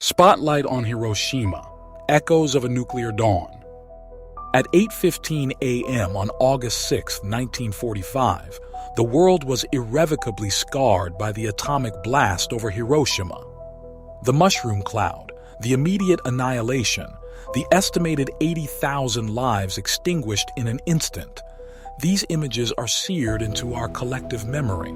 Spotlight on Hiroshima, Echoes of a Nuclear Dawn. At 8:15 a.m. on August 6, 1945, the world was irrevocably scarred by the atomic blast over Hiroshima. The mushroom cloud, the immediate annihilation, the estimated 80,000 lives extinguished in an instant. These images are seared into our collective memory.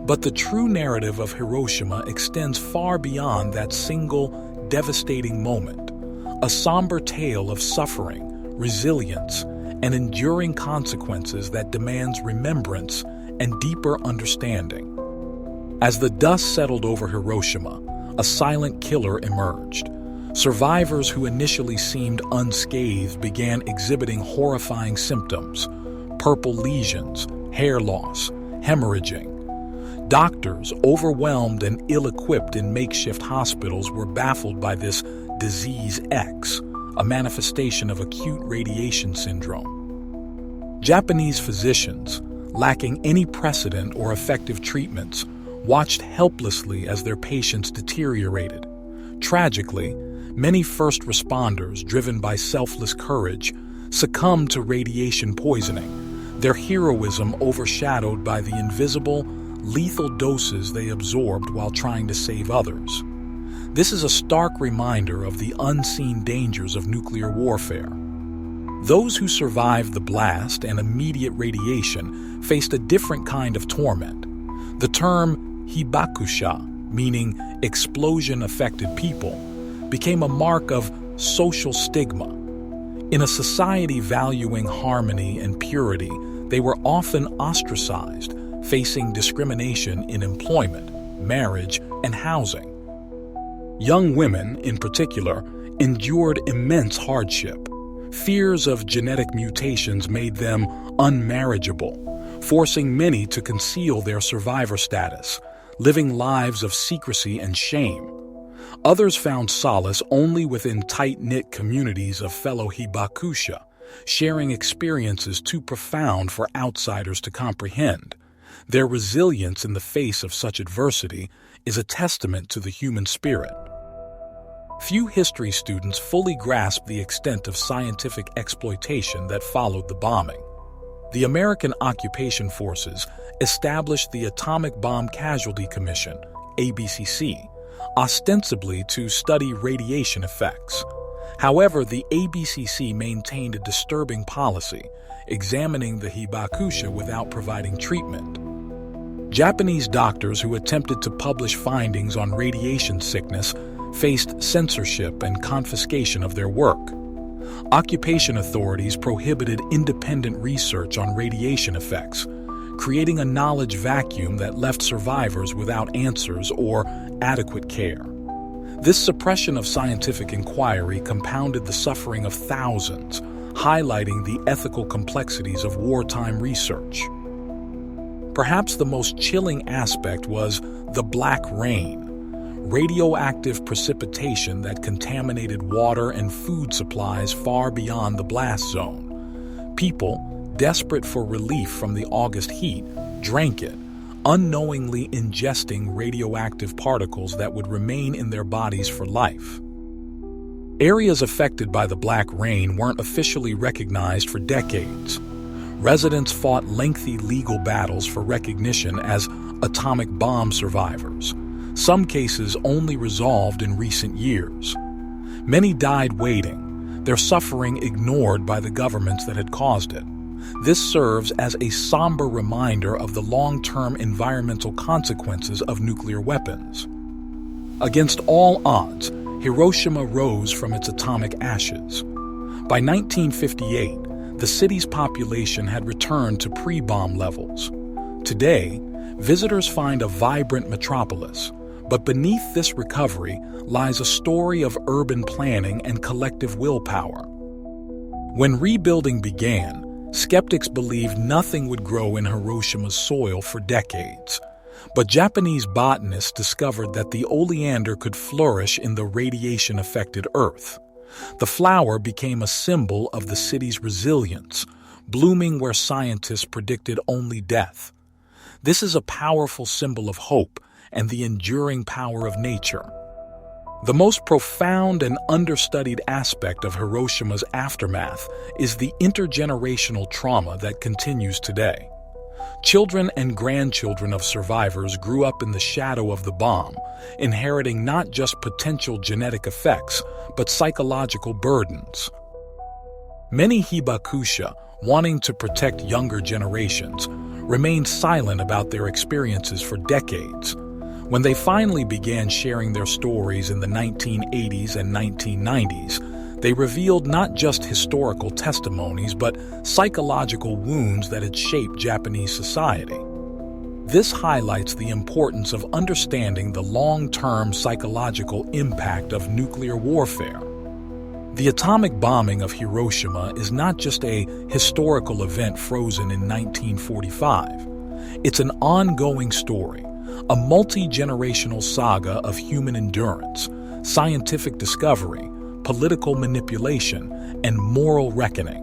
But the true narrative of Hiroshima extends far beyond that single, devastating moment, a somber tale of suffering, resilience, and enduring consequences that demands remembrance and deeper understanding. As the dust settled over Hiroshima, a silent killer emerged. Survivors who initially seemed unscathed began exhibiting horrifying symptoms: purple lesions, hair loss, hemorrhaging. Doctors, overwhelmed and ill-equipped in makeshift hospitals, were baffled by this disease X, a manifestation of acute radiation syndrome. Japanese physicians, lacking any precedent or effective treatments, watched helplessly as their patients deteriorated. Tragically, many first responders, driven by selfless courage, succumbed to radiation poisoning, their heroism overshadowed by the invisible, lethal doses they absorbed while trying to save others. This is a stark reminder of the unseen dangers of nuclear warfare. Those who survived the blast and immediate radiation faced a different kind of torment. The term hibakusha, meaning explosion-affected people, became a mark of social stigma. In a society valuing harmony and purity, they were often ostracized, facing discrimination in employment, marriage, and housing. Young women, in particular, endured immense hardship. Fears of genetic mutations made them unmarriageable, forcing many to conceal their survivor status, living lives of secrecy and shame. Others found solace only within tight-knit communities of fellow hibakusha, sharing experiences too profound for outsiders to comprehend. Their resilience in the face of such adversity is a testament to the human spirit. Few history students fully grasp the extent of scientific exploitation that followed the bombing. The American Occupation Forces established the Atomic Bomb Casualty Commission, ABCC, ostensibly to study radiation effects. However, the ABCC maintained a disturbing policy, examining the hibakusha without providing treatment. Japanese doctors who attempted to publish findings on radiation sickness faced censorship and confiscation of their work. Occupation authorities prohibited independent research on radiation effects, creating a knowledge vacuum that left survivors without answers or adequate care. This suppression of scientific inquiry compounded the suffering of thousands, highlighting the ethical complexities of wartime research. Perhaps the most chilling aspect was the Black Rain, radioactive precipitation that contaminated water and food supplies far beyond the blast zone. People, desperate for relief from the August heat, drank it, unknowingly ingesting radioactive particles that would remain in their bodies for life. Areas affected by the Black Rain weren't officially recognized for decades. Residents fought lengthy legal battles for recognition as atomic bomb survivors, some cases only resolved in recent years. Many died waiting, their suffering ignored by the governments that had caused it. This serves as a somber reminder of the long-term environmental consequences of nuclear weapons. Against all odds, Hiroshima rose from its atomic ashes. By 1958, the city's population had returned to pre-bomb levels. Today, visitors find a vibrant metropolis, but beneath this recovery lies a story of urban planning and collective willpower. When rebuilding began, skeptics believed nothing would grow in Hiroshima's soil for decades. But Japanese botanists discovered that the oleander could flourish in the radiation-affected earth. The flower became a symbol of the city's resilience, blooming where scientists predicted only death. This is a powerful symbol of hope and the enduring power of nature. The most profound and understudied aspect of Hiroshima's aftermath is the intergenerational trauma that continues today. Children and grandchildren of survivors grew up in the shadow of the bomb, inheriting not just potential genetic effects, but psychological burdens. Many hibakusha, wanting to protect younger generations, remained silent about their experiences for decades. When they finally began sharing their stories in the 1980s and 1990s, they revealed not just historical testimonies, but psychological wounds that had shaped Japanese society. This highlights the importance of understanding the long-term psychological impact of nuclear warfare. The atomic bombing of Hiroshima is not just a historical event frozen in 1945. It's an ongoing story, a multi-generational saga of human endurance, scientific discovery, political manipulation, and moral reckoning.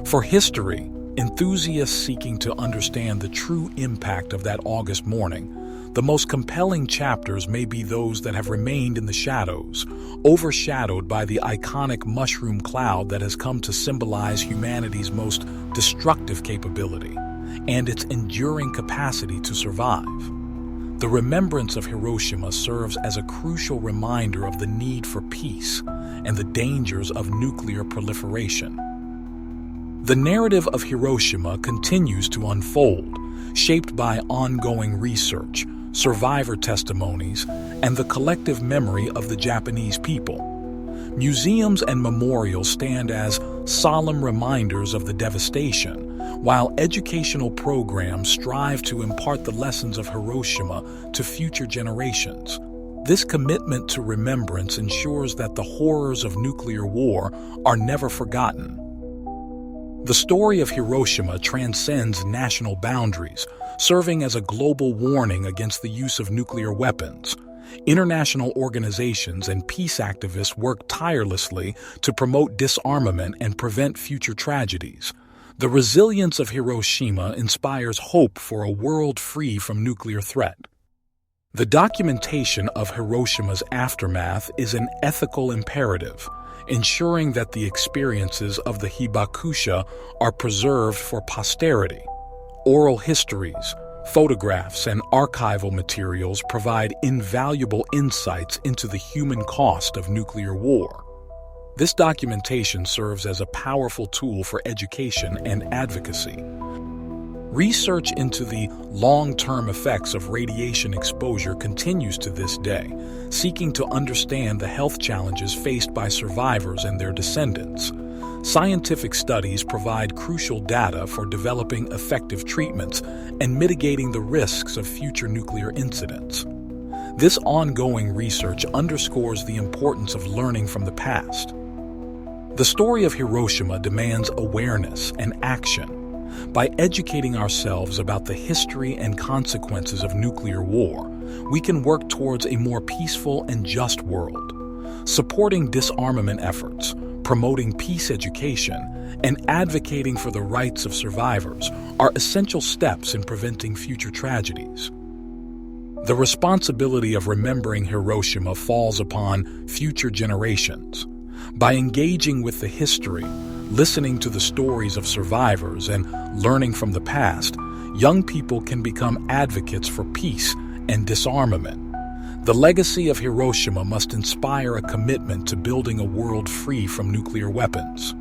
For history enthusiasts seeking to understand the true impact of that August morning, the most compelling chapters may be those that have remained in the shadows, overshadowed by the iconic mushroom cloud that has come to symbolize humanity's most destructive capability and its enduring capacity to survive. The remembrance of Hiroshima serves as a crucial reminder of the need for peace and the dangers of nuclear proliferation. The narrative of Hiroshima continues to unfold, shaped by ongoing research, survivor testimonies, and the collective memory of the Japanese people. Museums and memorials stand as solemn reminders of the devastation, while educational programs strive to impart the lessons of Hiroshima to future generations. This commitment to remembrance ensures that the horrors of nuclear war are never forgotten. The story of Hiroshima transcends national boundaries, serving as a global warning against the use of nuclear weapons. International organizations and peace activists work tirelessly to promote disarmament and prevent future tragedies. The resilience of Hiroshima inspires hope for a world free from nuclear threat. The documentation of Hiroshima's aftermath is an ethical imperative, ensuring that the experiences of the hibakusha are preserved for posterity. Oral histories, photographs, and archival materials provide invaluable insights into the human cost of nuclear war. This documentation serves as a powerful tool for education and advocacy. Research into the long-term effects of radiation exposure continues to this day, seeking to understand the health challenges faced by survivors and their descendants. Scientific studies provide crucial data for developing effective treatments and mitigating the risks of future nuclear incidents. This ongoing research underscores the importance of learning from the past. The story of Hiroshima demands awareness and action. By educating ourselves about the history and consequences of nuclear war, we can work towards a more peaceful and just world. Supporting disarmament efforts, promoting peace education, and advocating for the rights of survivors are essential steps in preventing future tragedies. The responsibility of remembering Hiroshima falls upon future generations. By engaging with the history, listening to the stories of survivors, and learning from the past, young people can become advocates for peace and disarmament. The legacy of Hiroshima must inspire a commitment to building a world free from nuclear weapons.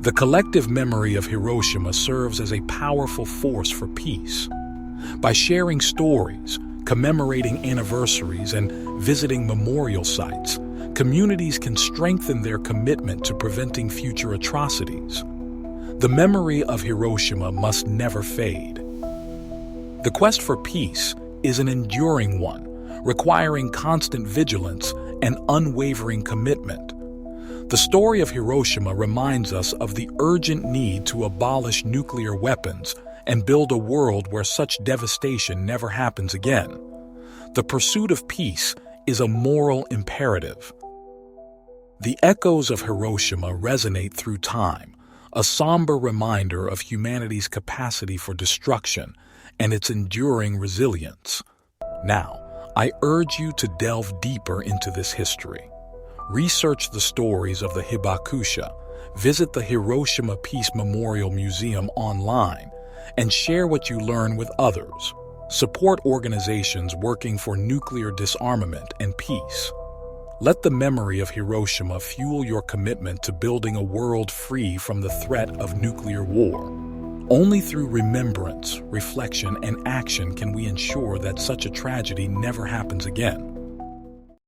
The collective memory of Hiroshima serves as a powerful force for peace. By sharing stories, commemorating anniversaries, and visiting memorial sites, communities can strengthen their commitment to preventing future atrocities. The memory of Hiroshima must never fade. The quest for peace is an enduring one, requiring constant vigilance and unwavering commitment. The story of Hiroshima reminds us of the urgent need to abolish nuclear weapons and build a world where such devastation never happens again. The pursuit of peace is a moral imperative. The echoes of Hiroshima resonate through time, a somber reminder of humanity's capacity for destruction and its enduring resilience. Now, I urge you to delve deeper into this history. Research the stories of the Hibakusha, visit the Hiroshima Peace Memorial Museum online, and share what you learn with others. Support organizations working for nuclear disarmament and peace. Let the memory of Hiroshima fuel your commitment to building a world free from the threat of nuclear war. Only through remembrance, reflection, and action can we ensure that such a tragedy never happens again.